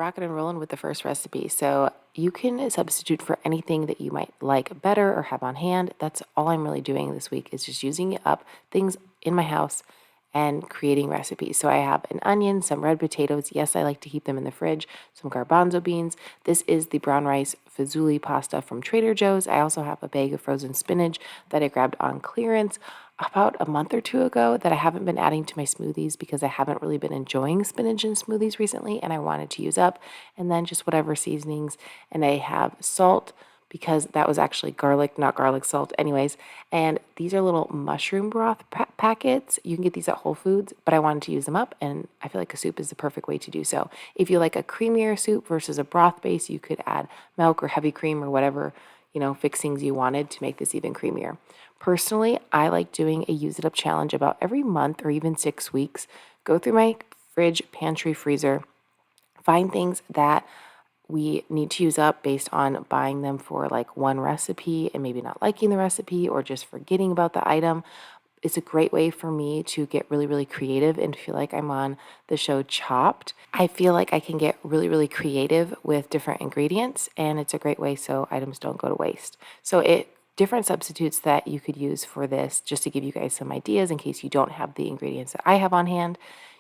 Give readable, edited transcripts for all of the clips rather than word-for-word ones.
rocking and rolling with the first recipe. So you can substitute for anything that you might like better or have on hand. That's all I'm really doing this week is just using up things in my house and creating recipes. So I have an onion, some red potatoes. Yes, I like to keep them in the fridge. Some garbanzo beans. This is the brown rice fazouli pasta from Trader Joe's. I also have a bag of frozen spinach that I grabbed on clearance about a month or two ago that I haven't been adding to my smoothies because I haven't really been enjoying spinach in smoothies recently and I wanted to use up. And then just whatever seasonings. And I have salt because that was actually garlic, not garlic salt anyways. And these are little mushroom broth packets. You can get these at Whole Foods, but I wanted to use them up and I feel like a soup is the perfect way to do so. If you like a creamier soup versus a broth base, you could add milk or heavy cream or whatever, fixings you wanted to make this even creamier. Personally, I like doing a use it up challenge about every month or even 6 weeks. Go through my fridge, pantry, freezer, find things that we need to use up based on buying them for like one recipe and maybe not liking the recipe or just forgetting about the item. It's a great way for me to get really, really creative and feel like I'm on the show Chopped. I feel like I can get really, really creative with different ingredients, and it's a great way so items don't go to waste. Different substitutes that you could use for this, just to give you guys some ideas in case you don't have the ingredients that I have on hand.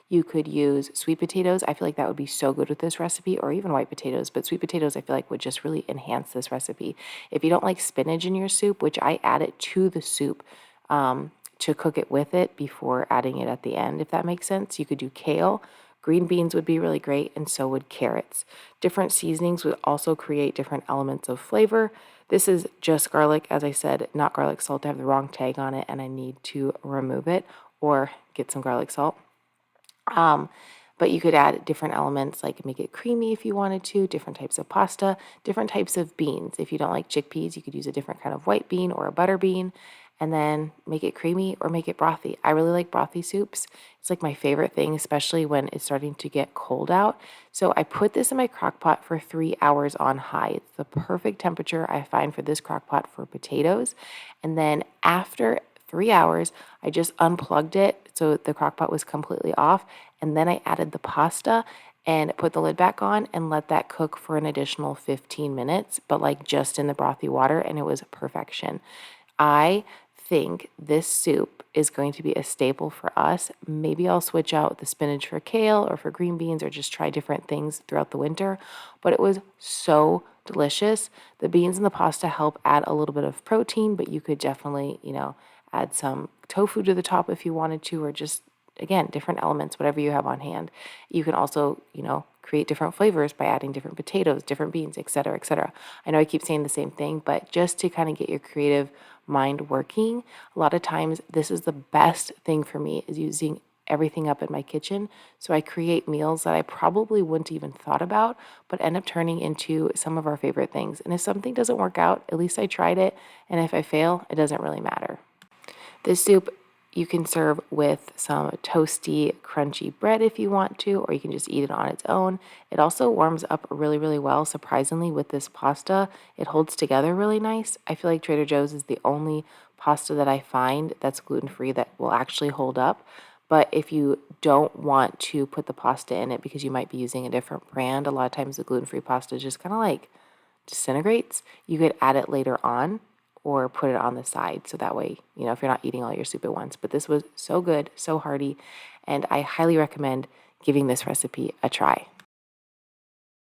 You could use sweet potatoes. I feel like that would be so good with this recipe, or even white potatoes, but sweet potatoes I feel like would just really enhance this recipe. If you don't like spinach in your soup, which I add it to the soup to cook it with it before adding it at the end, if that makes sense, you could do kale. Green beans would be really great, and so would carrots. Different seasonings would also create different elements of flavor. This is just garlic, as I said, not garlic salt. I have the wrong tag on it, and I need to remove it or get some garlic salt. But you could add different elements, like make it creamy if you wanted to, different types of pasta, different types of beans. If you don't like chickpeas, you could use a different kind of white bean or a butter bean, and then make it creamy or make it brothy. I really like brothy soups. It's like my favorite thing, especially when it's starting to get cold out. So I put this in my crock pot for 3 hours on high. It's the perfect temperature I find for this crock pot for potatoes. And then after 3 hours, I just unplugged it so the crock pot was completely off, and then I added the pasta and put the lid back on and let that cook for an additional 15 minutes, but like just in the brothy water, and it was perfection. I think this soup is going to be a staple for us. Maybe I'll switch out the spinach for kale or for green beans or just try different things throughout the winter, but it was so delicious. The beans and the pasta help add a little bit of protein, but you could definitely, add some tofu to the top if you wanted to, or just, again, different elements, whatever you have on hand. You can also, create different flavors by adding different potatoes, different beans, etc., etc. I know I keep saying the same thing, but just to kind of get your creative mind working, a lot of times this is the best thing for me, is using everything up in my kitchen. So I create meals that I probably wouldn't even thought about, but end up turning into some of our favorite things. And if something doesn't work out, at least I tried it. And if I fail, it doesn't really matter. This soup you can serve with some toasty, crunchy bread if you want to, or you can just eat it on its own. It also warms up really, really well. Surprisingly, with this pasta, it holds together really nice. I feel like Trader Joe's is the only pasta that I find that's gluten-free that will actually hold up. But if you don't want to put the pasta in it because you might be using a different brand, a lot of times the gluten-free pasta just kind of like disintegrates. You could add it later on or put it on the side. So that way, if you're not eating all your soup at once. But this was so good, so hearty, and I highly recommend giving this recipe a try.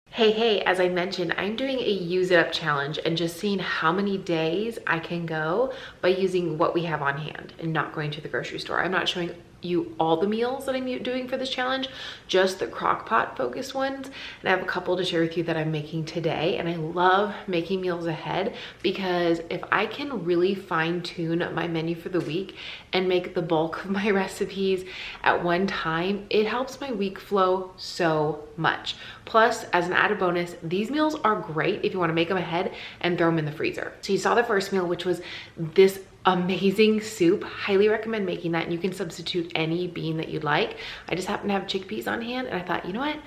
Hey, as I mentioned, I'm doing a use it up challenge and just seeing how many days I can go by using what we have on hand and not going to the grocery store. I'm not showing you all the meals that I'm doing for this challenge, just the crock pot focused ones. And I have a couple to share with you that I'm making today. And I love making meals ahead because if I can really fine tune my menu for the week and make the bulk of my recipes at one time, it helps my week flow so much. Plus, as an added bonus, these meals are great if you want to make them ahead and throw them in the freezer. So you saw the first meal, which was this amazing soup. Highly recommend making that, and you can substitute any bean that you'd like. I just happen to have chickpeas on hand, and I thought, you know what?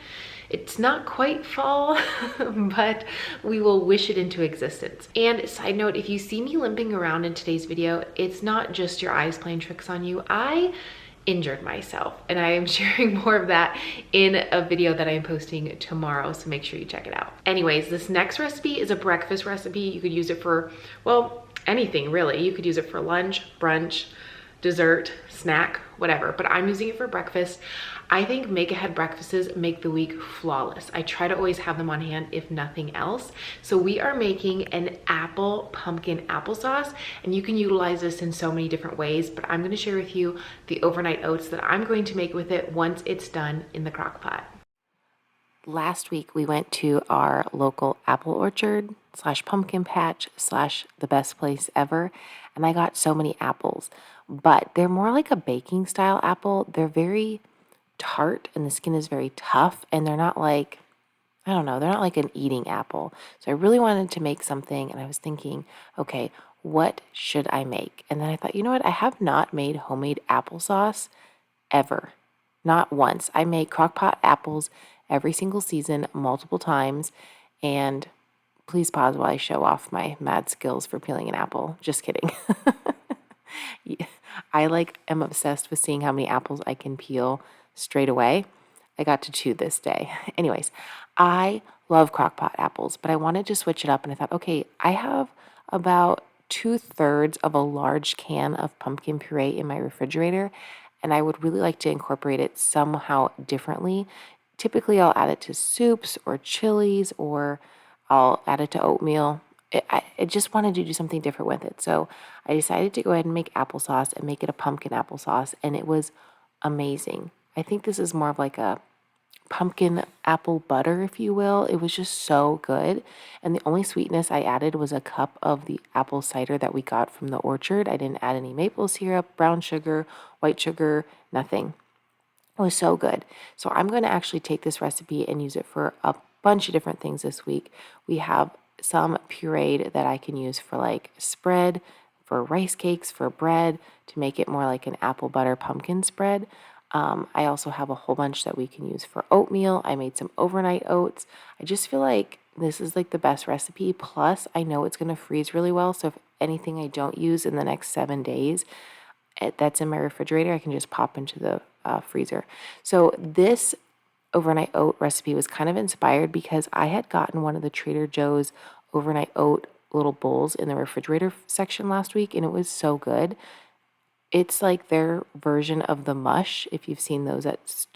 It's not quite fall, but we will wish it into existence. And side note, if you see me limping around in today's video, it's not just your eyes playing tricks on you. I injured myself, and I am sharing more of that in a video that I'm posting tomorrow, so make sure you check it out. Anyways, this next recipe is a breakfast recipe. You could use it for, well, anything really. You could use it for lunch, brunch, dessert, snack, whatever, but I'm using it for breakfast. I think make ahead breakfasts make the week flawless. I try to always have them on hand if nothing else. So we are making an apple pumpkin applesauce, and you can utilize this in so many different ways, but I'm gonna share with you the overnight oats that I'm going to make with it once it's done in the crock pot. Last week we went to our local apple orchard slash pumpkin patch slash the best place ever, and I got so many apples, but they're more like a baking style apple. They're very tart and the skin is very tough, and they're not like, I don't know, they're not like an eating apple. So I really wanted to make something, and I was thinking, okay, what should I make? And then I thought, you know what? I have not made homemade applesauce ever. Not once. I make crock-pot apples every single season, multiple times, and please pause while I show off my mad skills for peeling an apple. Just kidding. I like am obsessed with seeing how many apples I can peel straight away. I got to 2 this day. Anyways, I love crockpot apples, but I wanted to switch it up, and I thought, okay, I have about 2/3 of a large can of pumpkin puree in my refrigerator, and I would really like to incorporate it somehow differently. Typically, I'll add it to soups or chilies, or I'll add it to oatmeal. I just wanted to do something different with it. So I decided to go ahead and make applesauce and make it a pumpkin applesauce, and it was amazing. I think this is more of like a pumpkin apple butter, if you will. It was just so good. And the only sweetness I added was a cup of the apple cider that we got from the orchard. I didn't add any maple syrup, brown sugar, white sugar, nothing. It was so good. So I'm going to actually take this recipe and use it for a bunch of different things this week. We have some pureed that I can use for like spread, for rice cakes, for bread, to make it more like an apple butter pumpkin spread. I also have a whole bunch that we can use for oatmeal. I made some overnight oats. I just feel like this is like the best recipe. Plus, I know it's going to freeze really well. So if anything I don't use in the next 7 days, that's in my refrigerator, I can just pop into the freezer. So this overnight oat recipe was kind of inspired because I had gotten one of the Trader Joe's overnight oat little bowls in the refrigerator section last week, and it was so good. It's like their version of the mush. If you've seen those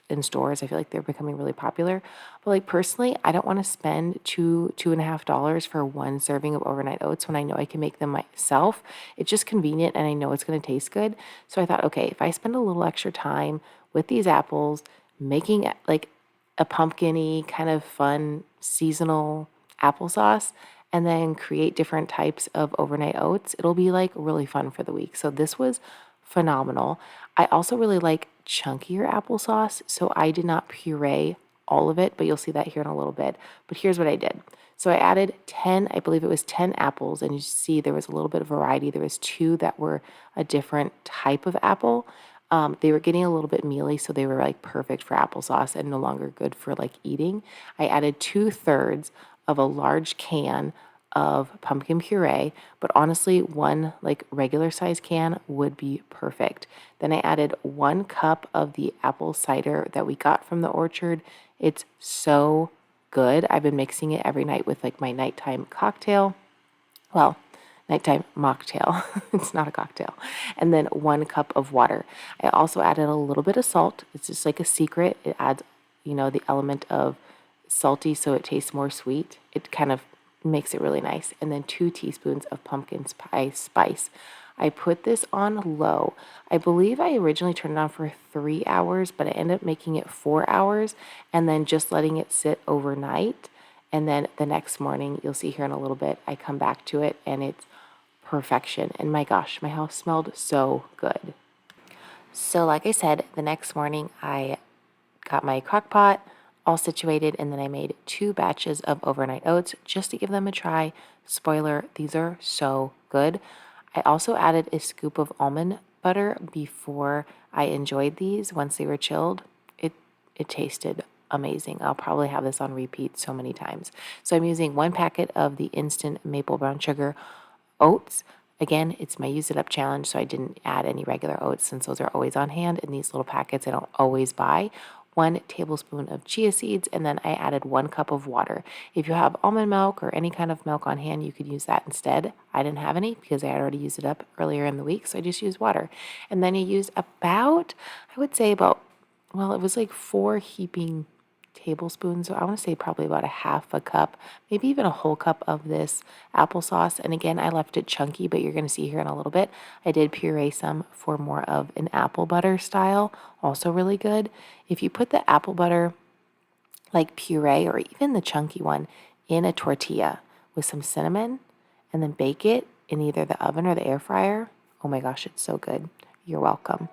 in stores, I feel like they're becoming really popular. But like personally, I don't want to spend $2.50 for one serving of overnight oats when I know I can make them myself. It's just convenient, and I know it's going to taste good. So I thought, okay, if I spend a little extra time with these apples, making like a pumpkin-y kind of fun seasonal applesauce, and then create different types of overnight oats, it'll be like really fun for the week. So this was phenomenal. I also really like chunkier applesauce, so I did not puree all of it, but you'll see that here in a little bit. But here's what I did. So I added 10, I believe it was 10 apples, and you see there was a little bit of variety. There was 2 that were a different type of apple. They were getting a little bit mealy, so they were like perfect for applesauce and no longer good for like eating. I added 2/3 of a large can of pumpkin puree, but honestly, one like regular size can would be perfect. Then I added 1 cup of the apple cider that we got from the orchard. It's so good. I've been mixing it every night with like my nighttime cocktail. Well, nighttime mocktail. It's not a cocktail. And then 1 cup of water. I also added a little bit of salt. It's just like a secret. It adds, the element of salty so it tastes more sweet. It kind of makes it really nice. And then 2 teaspoons of pumpkin spice. I put this on low. I believe I originally turned it on for 3 hours, but I ended up making it 4 hours and then just letting it sit overnight. And then the next morning, you'll see here in a little bit, I come back to it and it's perfection. And my gosh, my house smelled so good. So like I said, the next morning I got my crock pot all situated, and then I made 2 batches of overnight oats just to give them a try. Spoiler, these are so good. I also added a scoop of almond butter before I enjoyed these once they were chilled. It tasted amazing. I'll probably have this on repeat so many times. So I'm using 1 packet of the instant maple brown sugar oats, Again, it's my use it up challenge, so I didn't add any regular oats since those are always on hand in these little packets I don't always buy. 1 tablespoon of chia seeds, and then I added 1 cup of water. If you have almond milk or any kind of milk on hand, you could use that instead. I didn't have any because I had already used it up earlier in the week, so I just used water. And then you used about, I would say about, well, it was like 4 heaping tablespoons. So I want to say probably about a half a cup, maybe even a whole cup of this applesauce. And again, I left it chunky, but you're going to see here in a little bit, I did puree some for more of an apple butter style, also really good. If you put the apple butter, like puree or even the chunky one, in a tortilla with some cinnamon and then bake it in either the oven or the air fryer, oh my gosh, it's so good. You're welcome.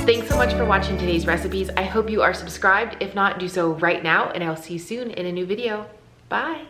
Thanks so much for watching today's recipes. I hope you are subscribed. If not, do so right now, and I'll see you soon in a new video. Bye.